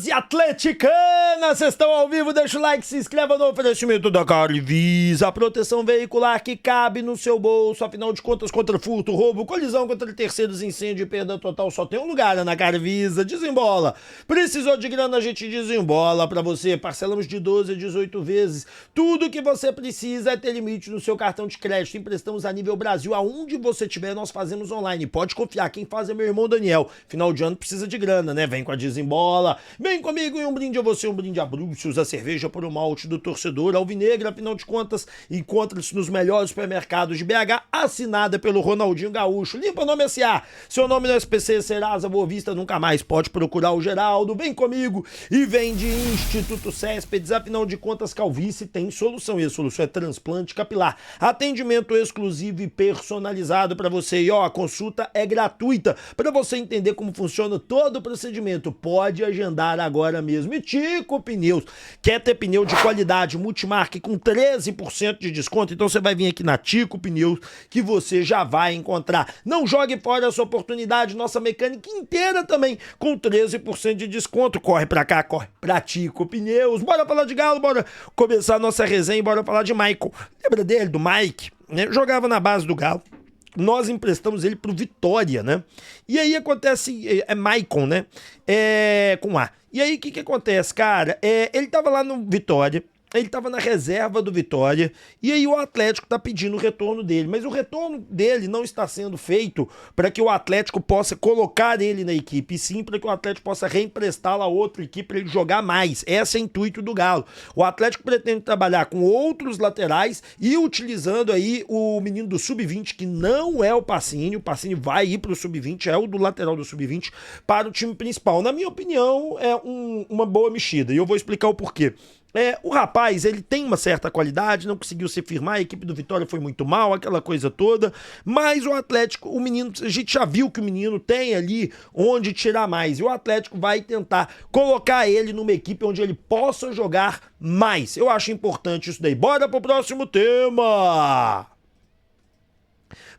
e atleticanas, vocês estão ao vivo, deixa o like, se inscreva no oferecimento da Carvisa, a proteção veicular que cabe no seu bolso, afinal de contas, contra furto, roubo, colisão contra terceiros, incêndio e perda total, só tem um lugar, na Carvisa, desembola. Precisou de grana, a gente desembola pra você, parcelamos de 12 a 18 vezes, tudo que você precisa é ter limite no seu cartão de crédito, emprestamos a nível Brasil, aonde você estiver, nós fazemos online, pode confiar, quem faz é meu irmão Daniel, final de ano precisa de grana, né, vem com a Desembola, vem comigo e um brinde a você, um brinde a Bruxos, a cerveja por um malte do torcedor, Alvinegra, afinal de contas, encontra-se nos melhores supermercados de BH, assinada pelo Ronaldinho Gaúcho, Limpa Nome S.A., seu nome no SPC, Serasa, Boa Vista, nunca mais, pode procurar o Geraldo, vem comigo e vem de Instituto Céspedes, afinal de contas, calvície tem solução, e a solução é transplante capilar, atendimento exclusivo e personalizado para você, e ó, a consulta é gratuita, para você entender como funciona todo o procedimento, pode agendar agora mesmo. E Tico Pneus, quer ter pneu de qualidade multimarca com 13% de desconto? Então você vai vir aqui na Tico Pneus que você já vai encontrar. Não jogue fora essa oportunidade, nossa mecânica inteira também com 13% de desconto. Corre pra cá, corre pra Tico Pneus. Bora falar de Galo, bora começar a nossa resenha, bora falar de Michael. Lembra dele, do Mike? Né? Jogava na base do Galo. Nós emprestamos ele pro Vitória, né? E aí acontece, é Maicon, né? Com A. E aí o que acontece, cara? Ele tava lá no Vitória, ele tava na reserva do Vitória, e aí o Atlético tá pedindo o retorno dele, mas o retorno dele não está sendo feito para que o Atlético possa colocar ele na equipe, e sim para que o Atlético possa reemprestá-lo a outra equipe para ele jogar mais. Esse é o intuito do Galo. O Atlético pretende trabalhar com outros laterais e utilizando aí o menino do Sub-20, que não é o Pacini vai ir pro Sub-20, é o do lateral do Sub-20, para o time principal. Na minha opinião, é uma boa mexida, e eu vou explicar o porquê. O rapaz, ele tem uma certa qualidade, não conseguiu se firmar, a equipe do Vitória foi muito mal, aquela coisa toda, mas o Atlético, o menino, a gente já viu que o menino tem ali onde tirar mais, e o Atlético vai tentar colocar ele numa equipe onde ele possa jogar mais. Eu acho importante isso daí. Bora pro próximo tema!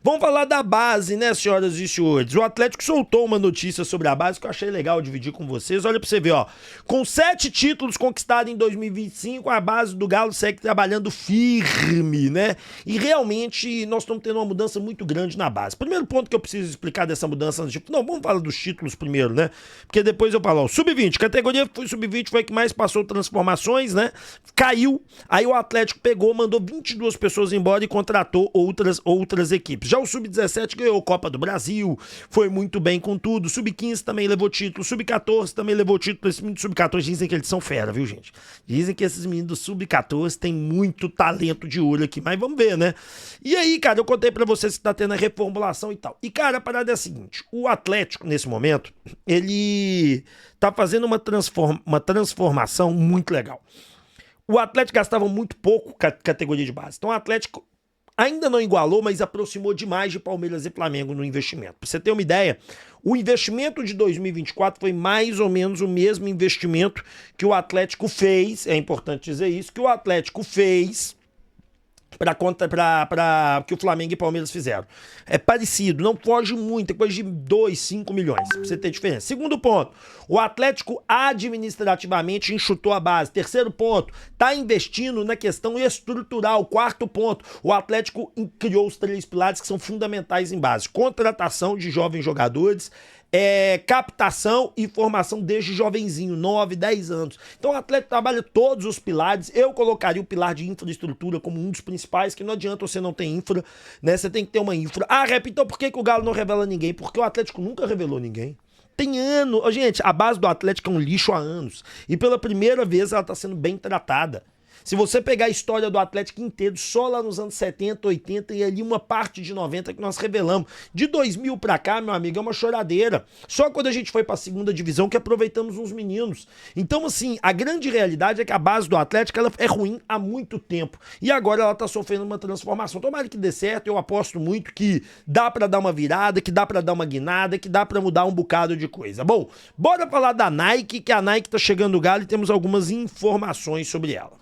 Vamos falar da base, né, senhoras e senhores? O Atlético soltou uma notícia sobre a base que eu achei legal dividir com vocês. Olha pra você ver, ó. Com 7 títulos conquistados em 2025, a base do Galo segue trabalhando firme, né? E realmente nós estamos tendo uma mudança muito grande na base. Primeiro ponto que eu preciso explicar dessa mudança, não, vamos falar dos títulos primeiro, né? Porque depois eu falo, ó, Sub-20, categoria foi Sub-20, foi a que mais passou transformações, né? Caiu, aí o Atlético pegou, mandou 22 pessoas embora e contratou outras equipes. Já o Sub-17 ganhou Copa do Brasil, foi muito bem com tudo. Sub-15 também levou título, Sub-14 também levou título. Esse menino do Sub-14 dizem que eles são fera, viu, gente? Dizem que esses meninos do Sub-14 têm muito talento de olho aqui, mas vamos ver, né? E aí, cara, eu contei pra vocês que tá tendo a reformulação e tal. E, cara, a parada é a seguinte, o Atlético, nesse momento, ele tá fazendo uma transformação muito legal. O Atlético gastava muito pouco categoria de base. Então o Atlético ainda não igualou, mas aproximou demais de Palmeiras e Flamengo no investimento. Pra você ter uma ideia, o investimento de 2024 foi mais ou menos o mesmo investimento que o Atlético fez, é importante dizer isso, que o Atlético fez para que o Flamengo e Palmeiras fizeram. É parecido, não foge muito, é coisa de 2, 5 milhões, pra você ter diferença. Segundo ponto, o Atlético administrativamente enxutou a base. Terceiro ponto, tá investindo na questão estrutural. Quarto ponto, o Atlético criou os 3 pilares que são fundamentais em base. Contratação de jovens jogadores, captação e formação desde jovenzinho, 9, 10 anos. Então o Atlético trabalha todos os pilares. Eu colocaria o pilar de infraestrutura como um dos principais, que não adianta você não ter infra, né? Você tem que ter uma infra. Rep, então por que o Galo não revela ninguém? Porque o Atlético nunca revelou ninguém. Tem ano. Gente, a base do Atlético é um lixo há anos. E pela primeira vez ela está sendo bem tratada. Se você pegar a história do Atlético inteiro, só lá nos anos 70, 80 e ali uma parte de 90 que nós revelamos. De 2000 pra cá, meu amigo, é uma choradeira. Só quando a gente foi pra segunda divisão que aproveitamos uns meninos. Então, assim, a grande realidade é que a base do Atlético ela é ruim há muito tempo. E agora ela tá sofrendo uma transformação. Tomara que dê certo, eu aposto muito que dá pra dar uma virada, que dá pra dar uma guinada, que dá pra mudar um bocado de coisa. Bom, bora falar da Nike, que a Nike tá chegando no Galo e temos algumas informações sobre ela.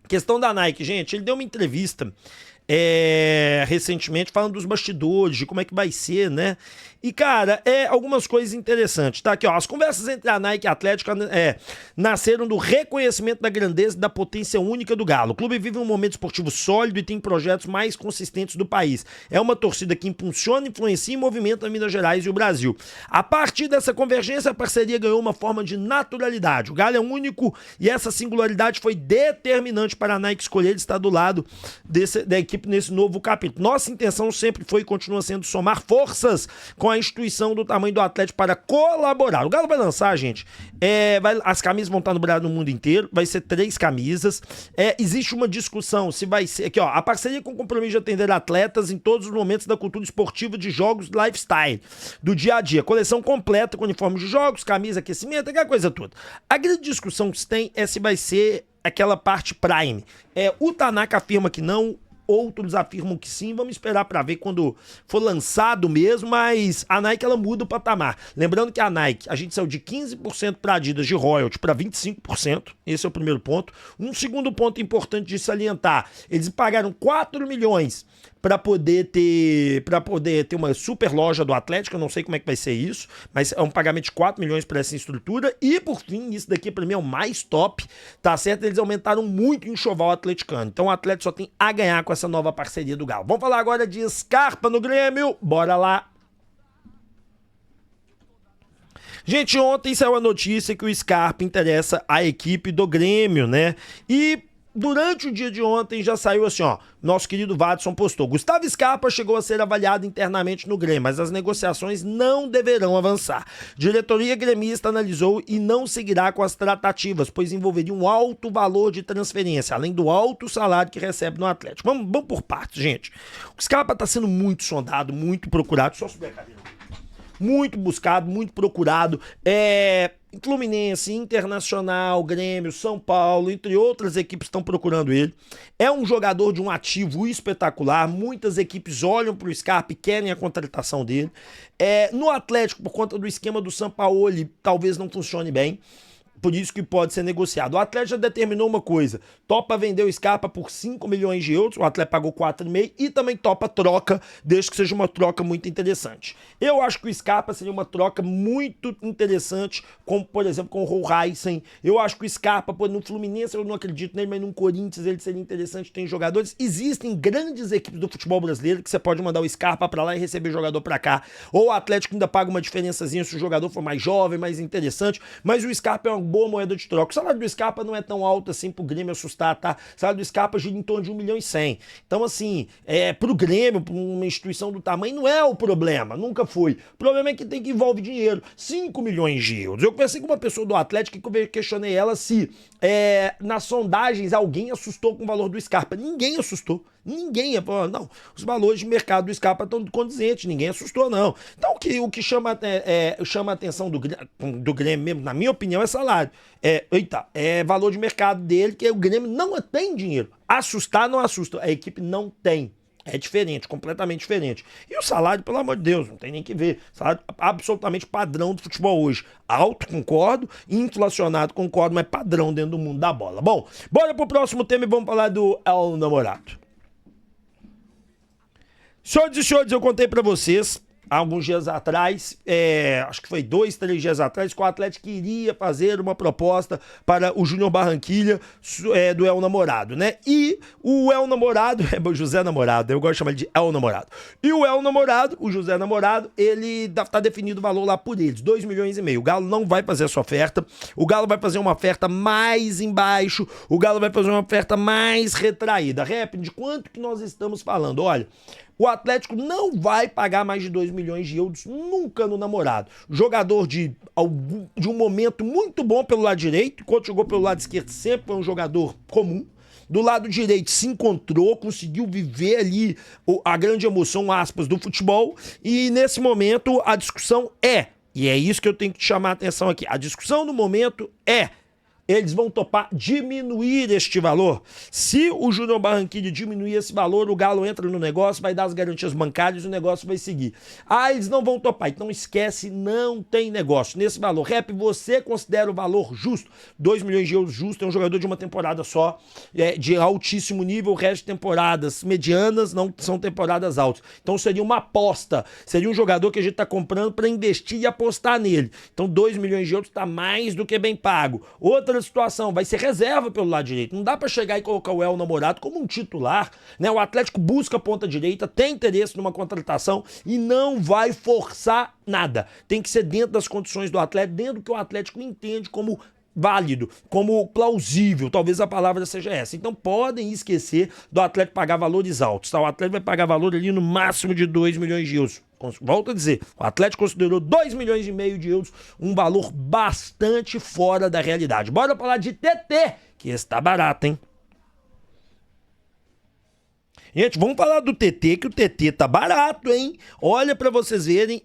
Questão da Nike, gente, ele deu uma entrevista recentemente, falando dos bastidores, de como é que vai ser, né? E, cara, algumas coisas interessantes. Tá aqui, ó. As conversas entre a Nike e a Atlético nasceram do reconhecimento da grandeza e da potência única do Galo. O clube vive um momento esportivo sólido e tem projetos mais consistentes do país. É uma torcida que impulsiona, influencia e movimenta Minas Gerais e o Brasil. A partir dessa convergência, a parceria ganhou uma forma de naturalidade. O Galo é único e essa singularidade foi determinante para a Nike escolher estar do lado da equipe nesse novo capítulo. Nossa intenção sempre foi e continua sendo somar forças com a instituição do tamanho do Atlético para colaborar. O Galo vai lançar, gente, as camisas vão estar no mundo inteiro, vai ser 3 camisas. Existe uma discussão se vai ser, aqui ó, a parceria com o compromisso de atender atletas em todos os momentos da cultura esportiva de jogos lifestyle, do dia a dia. Coleção completa com uniformes de jogos, camisa, aquecimento, aquela coisa toda. A grande discussão que se tem é se vai ser aquela parte Prime. O Tanaka afirma que não, outros afirmam que sim, vamos esperar para ver quando for lançado mesmo, mas a Nike ela muda o patamar. Lembrando que a Nike, a gente saiu de 15% para Adidas de royalty para 25%, esse é o primeiro ponto. Um segundo ponto importante de salientar, eles pagaram 4 milhões para poder ter uma super loja do Atlético, eu não sei como é que vai ser isso, mas é um pagamento de 4 milhões para essa estrutura. E por fim, isso daqui para mim é o mais top, tá certo? Eles aumentaram muito o enxoval atleticano, então o Atlético só tem a ganhar com essa nova parceria do Galo. Vamos falar agora de Scarpa no Grêmio, bora lá. Gente, ontem saiu a notícia que o Scarpa interessa a equipe do Grêmio, né? E durante o dia de ontem já saiu assim, ó, nosso querido Vadson postou: Gustavo Scarpa chegou a ser avaliado internamente no Grêmio, mas as negociações não deverão avançar. Diretoria gremista analisou e não seguirá com as tratativas, pois envolveria um alto valor de transferência, além do alto salário que recebe no Atlético. Vamos por partes, gente. O Scarpa tá sendo muito sondado, muito procurado, só subir a cadeira. Muito buscado, muito procurado. Fluminense, Internacional, Grêmio, São Paulo, entre outras equipes estão procurando ele. É um jogador de um ativo espetacular. Muitas equipes olham para o Scarpa e querem a contratação dele. No Atlético, por conta do esquema do Sampaoli, talvez não funcione bem. Por isso que pode ser negociado. O Atlético já determinou uma coisa: topa vender o Scarpa por 5 milhões de euros, o Atlético pagou 4,5, e também topa troca, desde que seja uma troca muito interessante. Eu acho que o Scarpa seria uma troca muito interessante, como por exemplo com o Rollheisen. Eu acho que o Scarpa, no Fluminense eu não acredito nele, mas no Corinthians ele seria interessante. Tem jogadores, existem grandes equipes do futebol brasileiro que você pode mandar o Scarpa pra lá e receber jogador pra cá, ou o Atlético ainda paga uma diferençazinha se o jogador for mais jovem, mais interessante, mas o Scarpa é uma boa moeda de troca. O salário do Scarpa não é tão alto assim pro Grêmio assustar, tá? O salário do Scarpa gira em torno de 1,1 milhão. Então, assim, pro Grêmio, pra uma instituição do tamanho, não é o problema, nunca foi. O problema é que tem que envolve dinheiro. 5 milhões de euros. Eu conversei com uma pessoa do Atlético e questionei ela se nas sondagens alguém assustou com o valor do Scarpa. Ninguém assustou. Ninguém, não, os valores de mercado do Scarpa estão condizentes, ninguém assustou, não. Então o que chama a atenção do Grêmio mesmo, na minha opinião, é salário. É valor de mercado dele, que o Grêmio não tem dinheiro. Assustar não assusta, a equipe não tem. É diferente, completamente diferente. E o salário, pelo amor de Deus, não tem nem que ver. Salário absolutamente padrão do futebol hoje. Alto, concordo. Inflacionado, concordo, mas padrão dentro do mundo da bola. Bom, bora pro próximo tema e vamos falar do El Namorado. Senhoras e senhores, eu contei pra vocês há alguns dias atrás, acho que foi 2, 3 dias atrás, que o Atlético iria fazer uma proposta para o Júnior Barranquilla do El Namorado, né? E o El Namorado, o José Namorado, eu gosto de chamar ele de El Namorado. E o El Namorado, o José Namorado, ele tá definido o valor lá por eles, 2,5 milhões. O Galo não vai fazer essa oferta, o Galo vai fazer uma oferta mais embaixo, o Galo vai fazer uma oferta mais retraída. Rap, de quanto que nós estamos falando? Olha, o Atlético não vai pagar mais de 2 milhões de euros nunca no Namorado. Jogador de um momento muito bom pelo lado direito, enquanto jogou pelo lado esquerdo sempre foi um jogador comum. Do lado direito se encontrou, conseguiu viver ali a grande emoção, aspas, do futebol. E nesse momento a discussão e é isso que eu tenho que te chamar a atenção aqui, a discussão no momento eles vão topar diminuir este valor. Se o Júnior Barranquilla diminuir esse valor, o Galo entra no negócio, vai dar as garantias bancárias e o negócio vai seguir. Ah, eles não vão topar, então esquece, não tem negócio. Nesse valor, Rap, você considera o valor justo? 2 milhões de euros justo, é um jogador de uma temporada só, de altíssimo nível, o resto de temporadas medianas, não são temporadas altas. Então seria uma aposta, seria um jogador que a gente está comprando para investir e apostar nele. Então 2 milhões de euros está mais do que bem pago. Outra situação, vai ser reserva pelo lado direito. Não dá para chegar e colocar o El Namorato como um titular, né? O Atlético busca a ponta direita, tem interesse numa contratação e não vai forçar nada. Tem que ser dentro das condições do Atlético, dentro do que o Atlético entende como válido, como plausível, talvez a palavra seja essa. Então podem esquecer do Atlético pagar valores altos, tá? O Atlético vai pagar valor ali no máximo de 2 milhões de euros. Volto a dizer, o Atlético considerou 2 milhões e meio de euros um valor bastante fora da realidade. Bora falar de TT, que está barato, hein? Gente, vamos falar do TT, que o TT tá barato, hein? Olha pra vocês verem,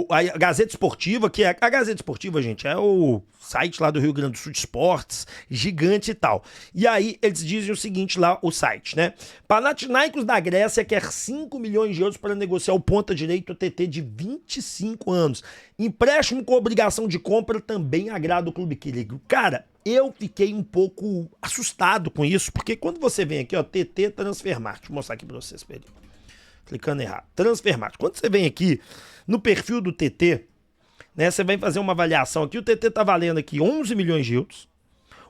a Gazeta Esportiva, que é a Gazeta Esportiva, gente, é o site lá do Rio Grande do Sul de esportes, gigante e tal. E aí eles dizem o seguinte lá, o site, né? Panathinaikos da Grécia quer 5 milhões de euros para negociar o ponta direito TT de 25 anos. Empréstimo com obrigação de compra também agrada o clube querido. Cara, eu fiquei um pouco assustado com isso, porque quando você vem aqui, ó, TT Transfermarkt, vou mostrar aqui pra vocês, peraí. Clicando errado. Transfermarkt. Quando você vem aqui no perfil do TT, né, você vai fazer uma avaliação aqui, o TT tá valendo aqui 11 milhões de euros.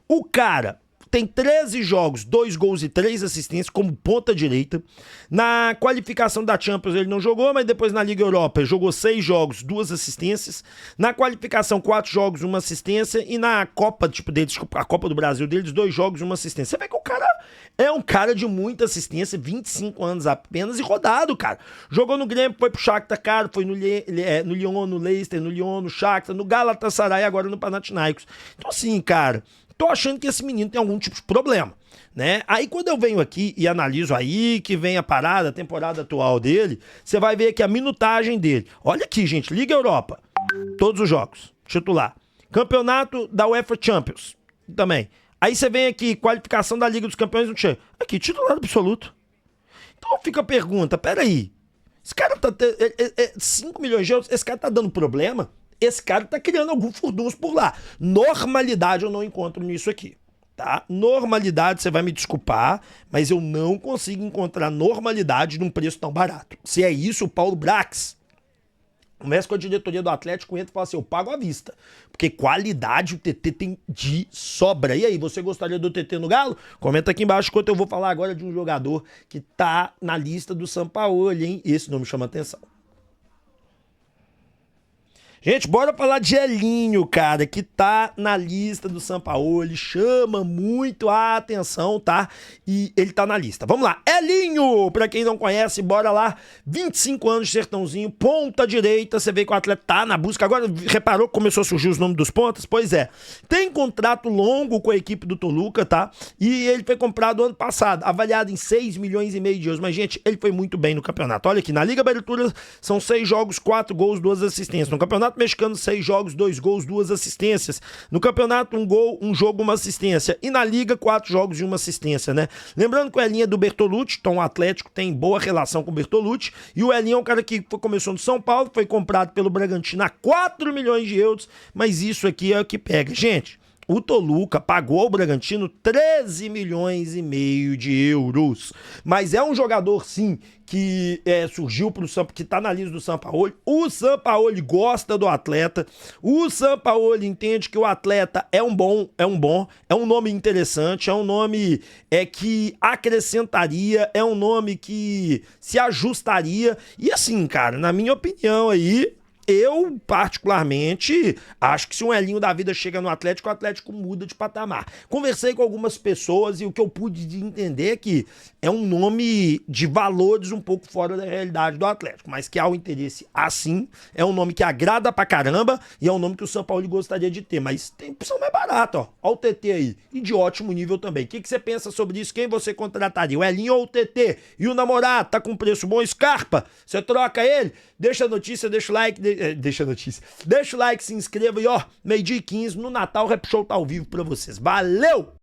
O cara tem 13 jogos, 2 gols e 3 assistências como ponta direita. Na qualificação da Champions ele não jogou, mas depois na Liga Europa ele jogou 6 jogos, 2 assistências. Na qualificação 4 jogos, 1 assistência. E na Copa, a Copa do Brasil deles, 2 jogos e 1 assistência. Você vê que o cara é um cara de muita assistência, 25 anos apenas e rodado, cara. Jogou no Grêmio, foi pro Shakhtar, cara, foi no Lyon, no Leicester, no Lyon, no Shakhtar, no Galatasaray, agora no Panathinaikos. Então assim, cara, tô achando que esse menino tem algum tipo de problema, né? Aí quando eu venho aqui e analiso aí que vem a parada, a temporada atual dele, você vai ver aqui a minutagem dele. Olha aqui, gente, Liga Europa, todos os jogos, titular. Campeonato da UEFA Champions, também. Aí você vem aqui, qualificação da Liga dos Campeões, não chega. Aqui, titular absoluto. Então fica a pergunta, peraí, esse cara tá... 5 milhões de euros, esse cara tá dando problema? Esse cara tá criando algum furdunço por lá. Normalidade eu não encontro nisso aqui, tá? Normalidade, você vai me desculpar, mas eu não consigo encontrar normalidade num preço tão barato. Se é isso, o Paulo Brax começa com a diretoria do Atlético, entra e fala assim, eu pago à vista. Porque qualidade o TT tem de sobra. E aí, você gostaria do TT no Galo? Comenta aqui embaixo, enquanto eu vou falar agora de um jogador que tá na lista do Sampaoli, hein? Esse nome chama atenção. Gente, bora falar de Elinho, cara, que tá na lista do Sampaoli, chama muito a atenção, tá? E ele tá na lista. Vamos lá, Elinho, pra quem não conhece, bora lá, 25 anos de Sertãozinho, ponta direita, você vê que o atleta tá na busca, agora reparou que começou a surgir os nomes dos pontas? Pois é, tem contrato longo com a equipe do Toluca, tá? E ele foi comprado ano passado, avaliado em 6 milhões e meio de euros, mas gente, ele foi muito bem no campeonato. Olha aqui, na Liga Abertura são 6 jogos, 4 gols, 2 assistências, no campeonato mexicano, 6 jogos, 2 gols, 2 assistências. No campeonato, 1 gol, 1 jogo, 1 assistência. E na Liga, 4 jogos e 1 assistência, né? Lembrando que o Elinho é do Bertolucci, então o Atlético tem boa relação com o Bertolucci. E o Elinho é um cara que começou no São Paulo, foi comprado pelo Bragantino a 4 milhões de euros, mas isso aqui é o que pega. Gente, o Toluca pagou ao Bragantino 13 milhões e meio de euros. Mas é um jogador, sim, que surgiu pro que tá na lista do Sampaoli. O Sampaoli gosta do atleta. O Sampaoli entende que o atleta é um nome interessante, é um nome que acrescentaria, é um nome que se ajustaria. E assim, cara, na minha opinião aí, eu, particularmente, acho que se um Elinho da vida chega no Atlético, o Atlético muda de patamar. Conversei com algumas pessoas e o que eu pude entender é que é um nome de valores um pouco fora da realidade do Atlético, mas que há o interesse assim, é um nome que agrada pra caramba e é um nome que o São Paulo gostaria de ter, mas tem opção mais barata, ó. Ó o TT aí, e de ótimo nível também. O que você pensa sobre isso? Quem você contrataria, o Elinho ou o TT? E o namorado, tá com preço bom? Scarpa, você troca ele? Deixa a notícia, deixa o like, deixa a notícia. Deixa o like, se inscreva e ó, 12h15 no Natal, o Rap Show tá ao vivo pra vocês. Valeu!